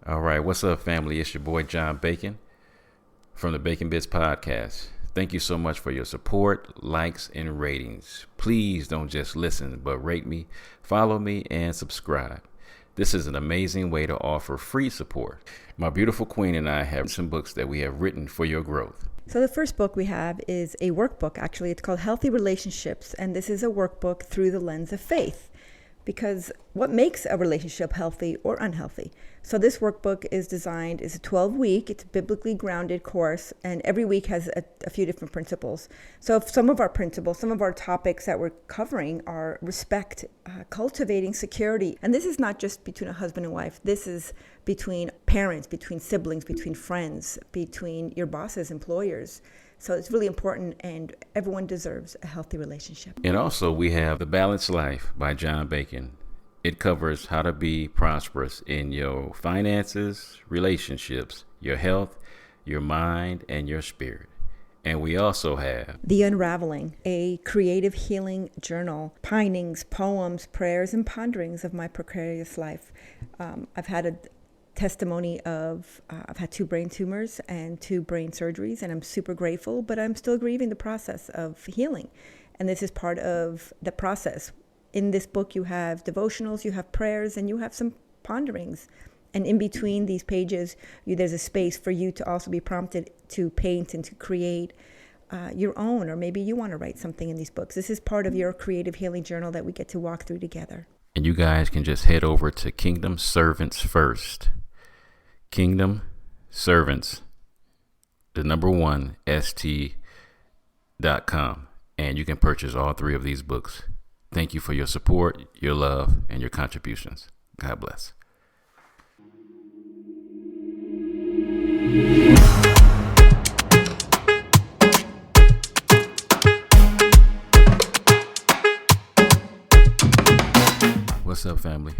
All right, what's up, family? It's your boy John Bacon from the Bacon Bits Podcast. Thank you so much for your support, likes, and ratings. Please don't just listen, but rate me, follow me, and subscribe. This is an amazing way to offer free support. My beautiful queen and I have some books that we have written for your growth. So the first book we have is a workbook, actually. It's called Healthy Relationships, and this is a workbook through the lens of faith. Because what makes a relationship healthy or unhealthy? So this workbook is designed, it's a 12-week, it's a biblically grounded course, and every week has a few different principles. So if some of our principles, some of our topics that we're covering are respect, cultivating security. And this is not just between a husband and wife. This is between parents, between siblings, between friends, between your bosses, employers. So it's really important, and everyone deserves a healthy relationship. And also we have The Balanced Life by John Bacon. It covers how to be prosperous in your finances, relationships, your health, your mind, and your spirit. And we also have The Unraveling, a creative healing journal, pinings, poems, prayers, and ponderings of my precarious life. I've had a testimony of I've had 2 brain tumors and 2 brain surgeries, and I'm super grateful, but I'm still grieving the process of healing. And this is part of the process. In this book, you have devotionals, you have prayers, and you have some ponderings. And in between these pages, there's a space for you to also be prompted to paint and to create your own, or maybe you want to write something in these books. This is part of your creative healing journal that we get to walk through together. And you guys can just head over to Kingdom Servants First. Kingdom Servants, the number 1, st.com. And you can purchase all 3 of these books. Thank you for your support, your love, and your contributions. God bless. What's up, family?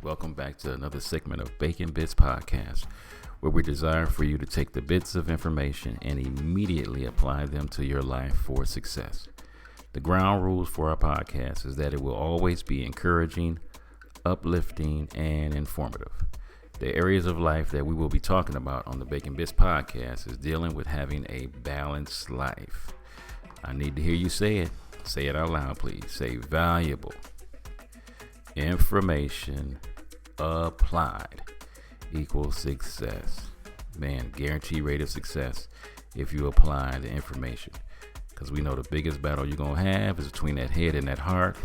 Welcome back to another segment of Bacon Bits Podcast, where we desire for you to take the bits of information and immediately apply them to your life for success. The ground rules for our podcast is that it will always be encouraging, uplifting, and informative. The areas of life that we will be talking about on the Bacon Bits Podcast is dealing with having a balanced life. I need to hear you say it. Say it out loud, please. Say valuable information applied equals success. Man, guaranteed rate of success if you apply the information. Because we know the biggest battle you're going to have is between that head and that heart.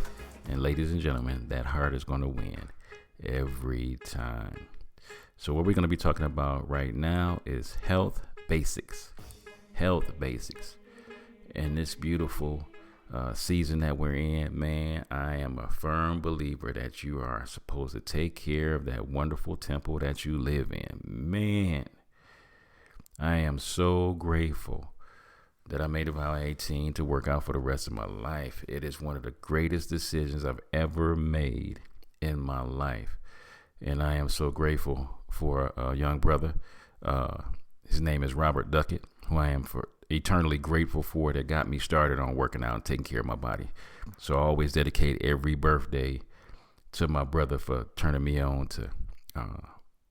And ladies and gentlemen, that heart is going to win every time. So what we're going to be talking about right now is health basics. Health basics. And this beautiful season that we're in, man, I am a firm believer that you are supposed to take care of that wonderful temple that you live in. Man, I am so grateful that I made a vow at 18 to work out for the rest of my life. It is one of the greatest decisions I've ever made in my life. And I am so grateful for a young brother. His name is Robert Duckett, who I am eternally grateful for, that got me started on working out and taking care of my body. So I always dedicate every birthday to my brother for turning me on to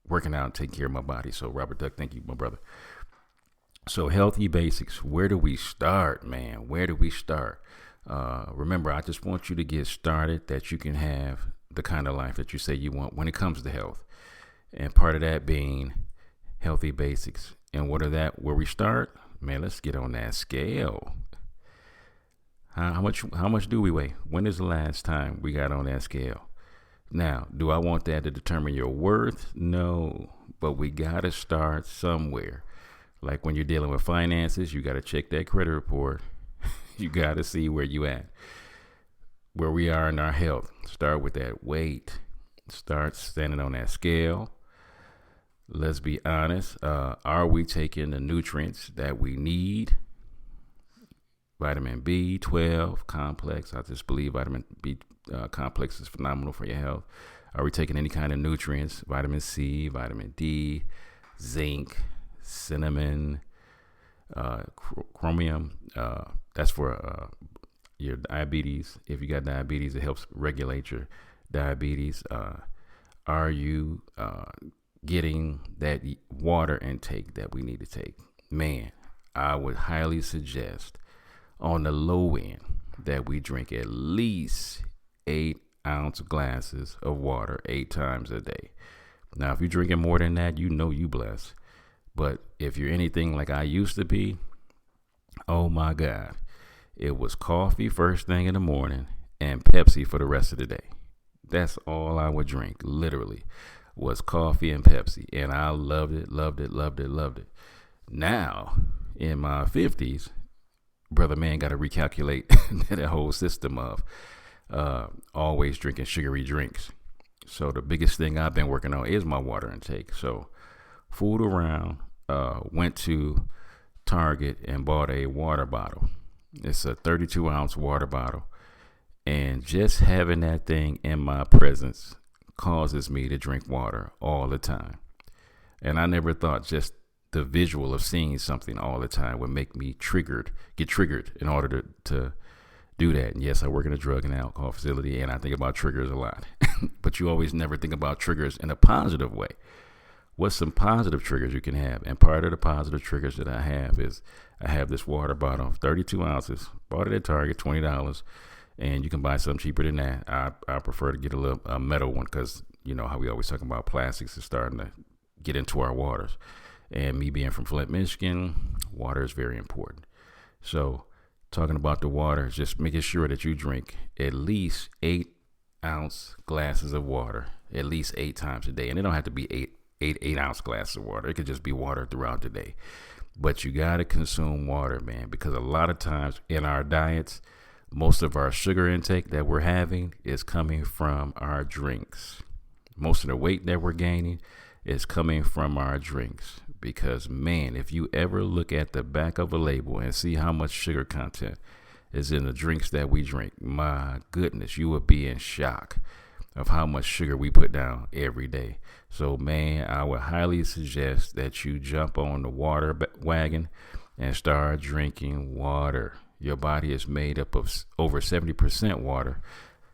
working out and taking care of my body. So Robert Duck, thank you, my brother. So healthy basics, where do we start, man? Where do we start? Remember, I just want you to get started, that you can have the kind of life that you say you want when it comes to health. And part of that being healthy basics. And where we start? Man, let's get on that scale. How much do we weigh? When is the last time we got on that scale? Now, do I want that to determine your worth? No, but we got to start somewhere. Like when you're dealing with finances, you got to check that credit report. You got to see where you at, where we are in our health. Start with that weight. Start standing on that scale. Let's be honest. Are we taking the nutrients that we need? Vitamin B12 complex. I just believe vitamin B complex is phenomenal for your health. Are we taking any kind of nutrients? Vitamin C, vitamin D, zinc, cinnamon, chromium. That's for your diabetes. If you got diabetes, it helps regulate your diabetes. Are you getting that water intake that we need to take, man, I would highly suggest on the low end that we drink at least 8-ounce glasses of water 8 times a day. Now, if you're drinking more than that, you know you blessed. But if you're anything like I used to be, oh my God, it was coffee first thing in the morning and Pepsi for the rest of the day. That's all I would drink, literally, was coffee and Pepsi. And I loved it, loved it, loved it, loved it. Now, in my 50s, brother man got to recalculate that whole system of always drinking sugary drinks. So the biggest thing I've been working on is my water intake. So fooled around, went to Target and bought a water bottle. It's a 32-ounce water bottle. And just having that thing in my presence causes me to drink water all the time. And I never thought just the visual of seeing something all the time would make me get triggered in order to do that. And yes, I work in a drug and alcohol facility, and I think about triggers a lot. But you always never think about triggers in a positive way. What's some positive triggers you can have? And part of the positive triggers that I have is I have this water bottle of 32 ounces. Bought it at Target, $20. And you can buy something cheaper than that. I prefer to get a metal one because you know how we always talk about plastics is starting to get into our waters. And me being from Flint, Michigan, water is very important. So talking about the water, just making sure that you drink at least 8-ounce glasses of water, at least 8 times a day. And it don't have to be 8-ounce glasses of water. It could just be water throughout the day. But you got to consume water, man, because a lot of times in our diets, most of our sugar intake that we're having is coming from our drinks. Most of the weight that we're gaining is coming from our drinks. Because, man, if you ever look at the back of a label and see how much sugar content is in the drinks that we drink, my goodness, you would be in shock of how much sugar we put down every day. So, man, I would highly suggest that you jump on the water wagon and start drinking water. Your body is made up of over 70% water,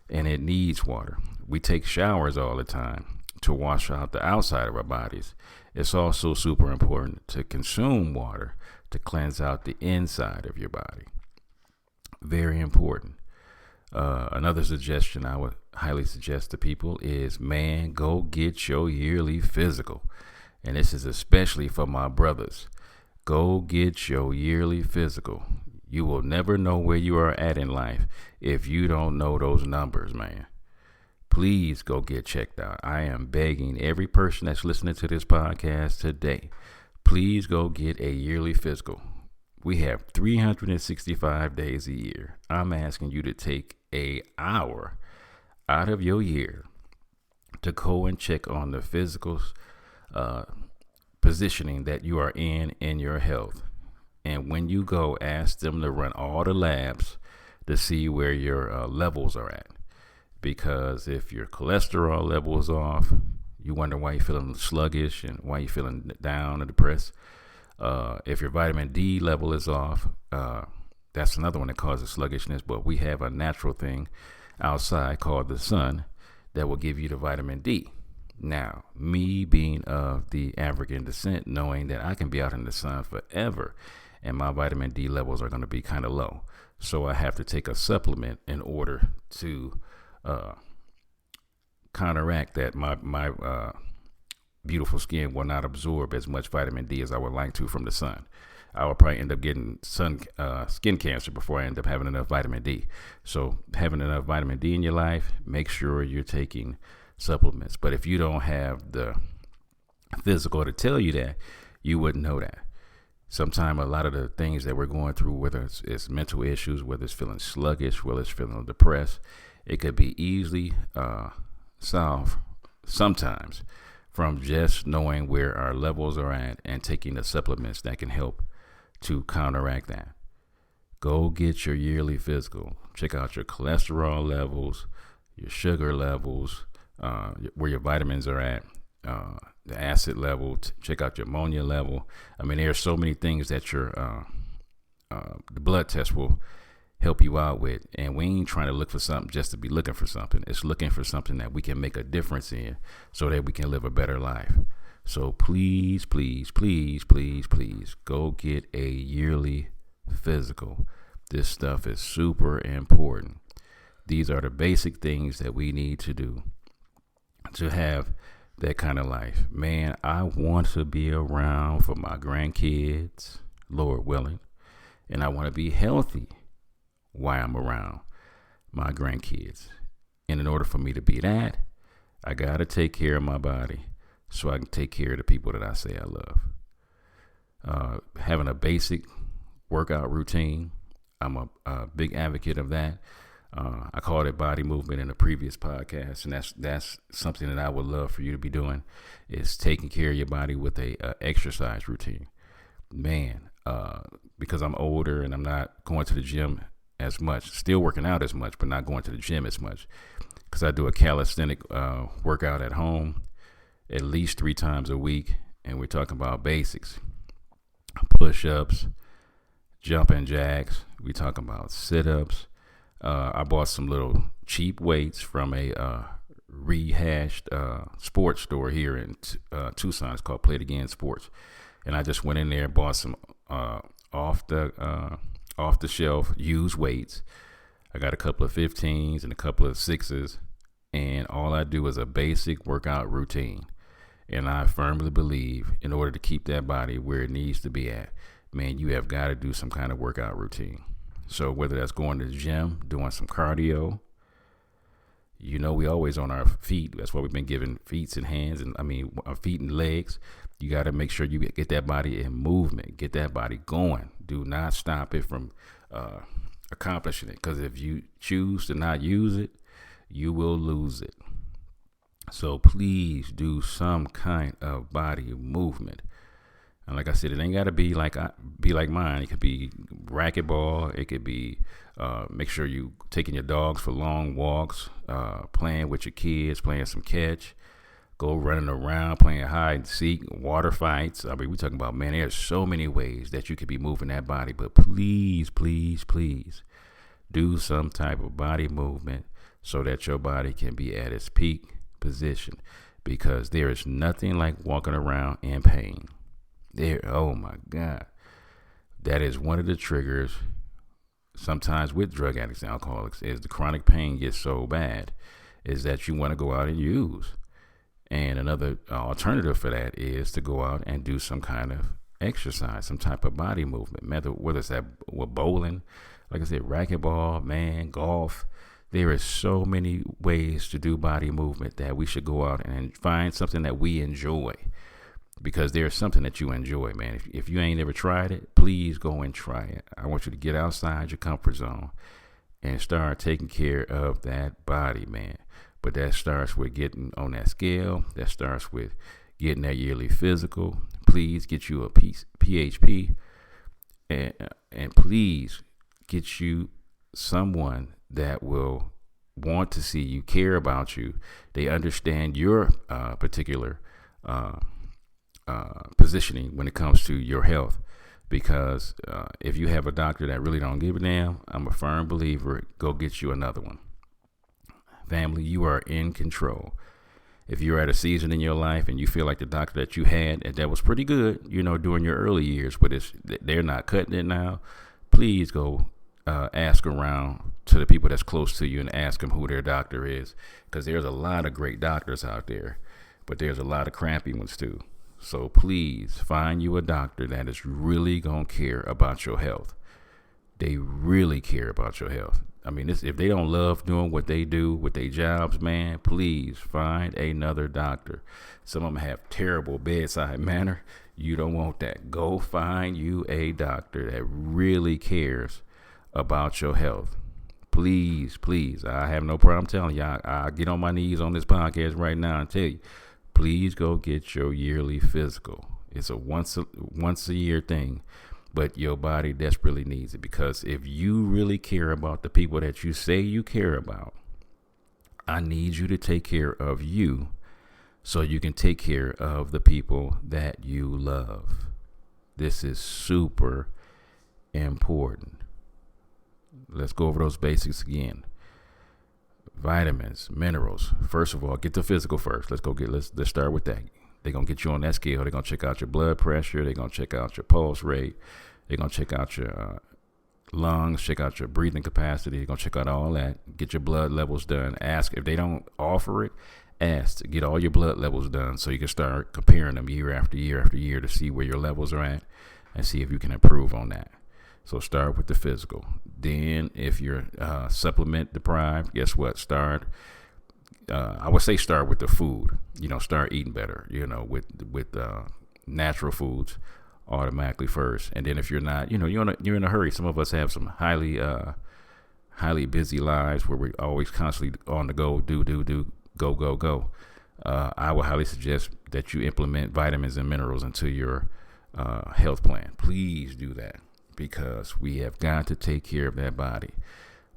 and it needs water. We take showers all the time to wash out the outside of our bodies. It's also super important to consume water to cleanse out the inside of your body. Very important. Another suggestion I would highly suggest to people is, man, go get your yearly physical. And this is especially for my brothers. Go get your yearly physical. You will never know where you are at in life if you don't know those numbers, man. Please go get checked out. I am begging every person that's listening to this podcast today, please go get a yearly physical. We have 365 days a year. I'm asking you to take an hour out of your year to go and check on the physical positioning that you are in your health. And when you go, ask them to run all the labs to see where your levels are at. Because if your cholesterol level is off, you wonder why you're feeling sluggish and why you're feeling down or depressed. If your vitamin D level is off, that's another one that causes sluggishness. But we have a natural thing outside called the sun that will give you the vitamin D. Now, me being of the African descent, knowing that I can be out in the sun forever and my vitamin D levels are going to be kind of low. So I have to take a supplement in order to counteract that. My beautiful skin will not absorb as much vitamin D as I would like to from the sun. I will probably end up getting skin cancer before I end up having enough vitamin D. So having enough vitamin D in your life, make sure you're taking supplements. But if you don't have the physical to tell you that, you wouldn't know that. Sometimes a lot of the things that we're going through, whether it's mental issues, whether it's feeling sluggish, whether it's feeling depressed, it could be easily solved sometimes from just knowing where our levels are at and taking the supplements that can help to counteract that. Go get your yearly physical. Check out your cholesterol levels, your sugar levels, where your vitamins are at, the acid level. Check out your ammonia level. I mean, there are so many things that the blood test will help you out with. And we ain't trying to look for something just to be looking for something. It's looking for something that we can make a difference in so that we can live a better life. So please, please, please, please, please go get a yearly physical. This stuff is super important. These are the basic things that we need to do to have that kind of life. Man, I want to be around for my grandkids, Lord willing, and I want to be healthy while I'm around my grandkids. And in order for me to be that, I got to take care of my body so I can take care of the people that I say I love. Having a basic workout routine, I'm a big advocate of that. I called it body movement in a previous podcast, and that's something that I would love for you to be doing, is taking care of your body with a exercise routine. Man, because I'm older and I'm not going to the gym as much, still working out as much, but not going to the gym as much, because I do a calisthenic workout at home at least 3 times a week, and we're talking about basics, push-ups, jumping jacks. We talking about sit-ups. I bought some little cheap weights from a rehashed sports store here in Tucson. It's called Play It Again Sports, and I just went in there and bought some off the shelf used weights. I got a couple of 15s and a couple of 6s, and all I do is a basic workout routine. And I firmly believe in order to keep that body where it needs to be at, man, you have got to do some kind of workout routine. So whether that's going to the gym, doing some cardio, we always on our feet. That's why we've been given feet and hands, and feet and legs. You got to make sure you get that body in movement, get that body going. Do not stop it from accomplishing it, because if you choose to not use it, you will lose it. So please do some kind of body movement. And like I said, it ain't got to be like mine. It could be racquetball. It could be make sure you taking your dogs for long walks, playing with your kids, playing some catch, go running around, playing hide and seek, water fights. We're talking about, man, there's so many ways that you could be moving that body. But please, please, please do some type of body movement so that your body can be at its peak position, because there is nothing like walking around in pain. Oh my God, that is one of the triggers sometimes with drug addicts and alcoholics, is the chronic pain gets so bad is that you want to go out and use. And another alternative for that is to go out and do some kind of exercise, some type of body movement, whether it's with bowling, like I said, racquetball, man, golf. There is so many ways to do body movement that we should go out and find something that we enjoy, because there's something that you enjoy, man. If you ain't ever tried it, please go and try it. I want you to get outside your comfort zone and start taking care of that body, man. But that starts with getting on that scale. That starts with getting that yearly physical. Please get you a PHP, and please get you someone that will want to see you, care about you. They understand your particular positioning when it comes to your health. Because if you have a doctor that really don't give a damn, I'm a firm believer, go get you another one. Family, you are in control. If you're at a season in your life and you feel like the doctor that you had that was pretty good, during your early years, but they're not cutting it now, please go ask around to the people that's close to you and ask them who their doctor is, because there's a lot of great doctors out there, but there's a lot of crappy ones too. So please find you a doctor that is really going to care about your health. They really care about your health. If they don't love doing what they do with their jobs, man, please find another doctor. Some of them have terrible bedside manner. You don't want that. Go find you a doctor that really cares about your health. Please, please. I have no problem telling you. I get on my knees on this podcast right now and tell you, please go get your yearly physical. It's a once a year thing, but your body desperately needs it, because if you really care about the people that you say you care about, I need you to take care of you so you can take care of the people that you love. This is super important. Let's go over those basics again. Vitamins, minerals. First of all, get the physical first. Let's start with that. They're going to get you on that scale. They're going to check out your blood pressure. They're going to check out your pulse rate. They're going to check out your lungs, check out your breathing capacity. They're going to check out all that, get your blood levels done. Ask if they don't offer it, ask to get all your blood levels done so you can start comparing them year after year after year to see where your levels are at and see if you can improve on that. So start with the physical. Then if you're supplement deprived, guess what? I would say start with the food. Start eating better, with natural foods automatically first. And then if you're not, you're in a hurry. Some of us have some highly busy lives where we're always constantly on the go, go. I would highly suggest that you implement vitamins and minerals into your health plan. Please do that, because we have got to take care of that body.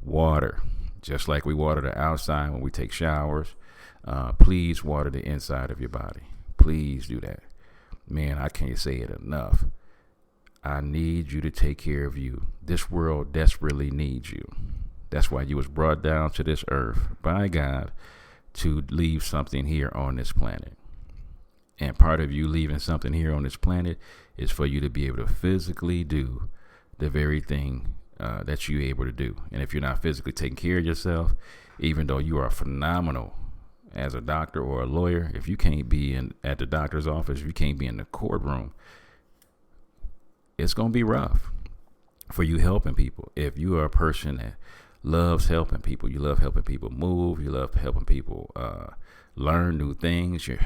Water, just like we water the outside when we take showers, please water the inside of your body. Please do that. Man, I can't say it enough. I need you to take care of you. This world desperately needs you. That's why you was brought down to this earth by God to leave something here on this planet. And part of you leaving something here on this planet is for you to be able to physically do the very thing that you're able to do. And if you're not physically taking care of yourself, even though you are phenomenal as a doctor or a lawyer, if you can't be at the doctor's office, if you can't be in the courtroom, it's going to be rough for you helping people. If you are a person that loves helping people, you love helping people move, you love helping people learn new things, you're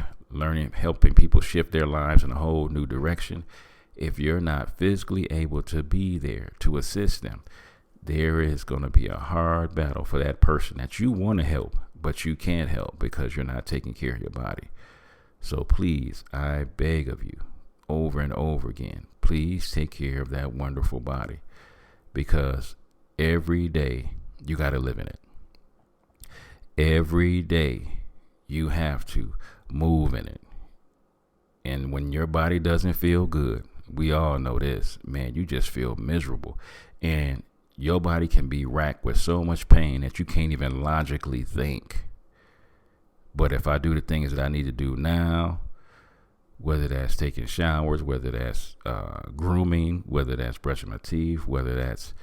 helping people shift their lives in a whole new direction. If you're not physically able to be there to assist them, there is going to be a hard battle for that person that you want to help, but you can't help because you're not taking care of your body. So please, I beg of you, over and over again, please take care of that wonderful body, because every day you got to live in it. Every day you have to move in it. And when your body doesn't feel good, we all know this, man, you just feel miserable. And your body can be racked with so much pain that you can't even logically think. But if I do the things that I need to do now, whether that's taking showers, whether that's grooming, whether that's brushing my teeth, whether that's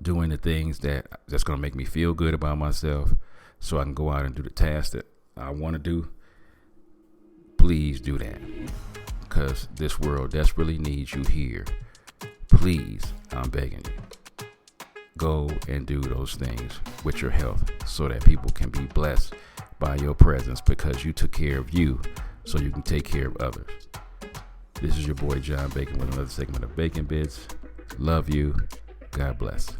doing the things that's going to make me feel good about myself so I can go out and do the tasks that I want to do, please do that, because this world desperately needs you here. Please, I'm begging you, go and do those things with your health so that people can be blessed by your presence, because you took care of you so you can take care of others. This is your boy John Bacon with another segment of Bacon Bits. Love you. God bless.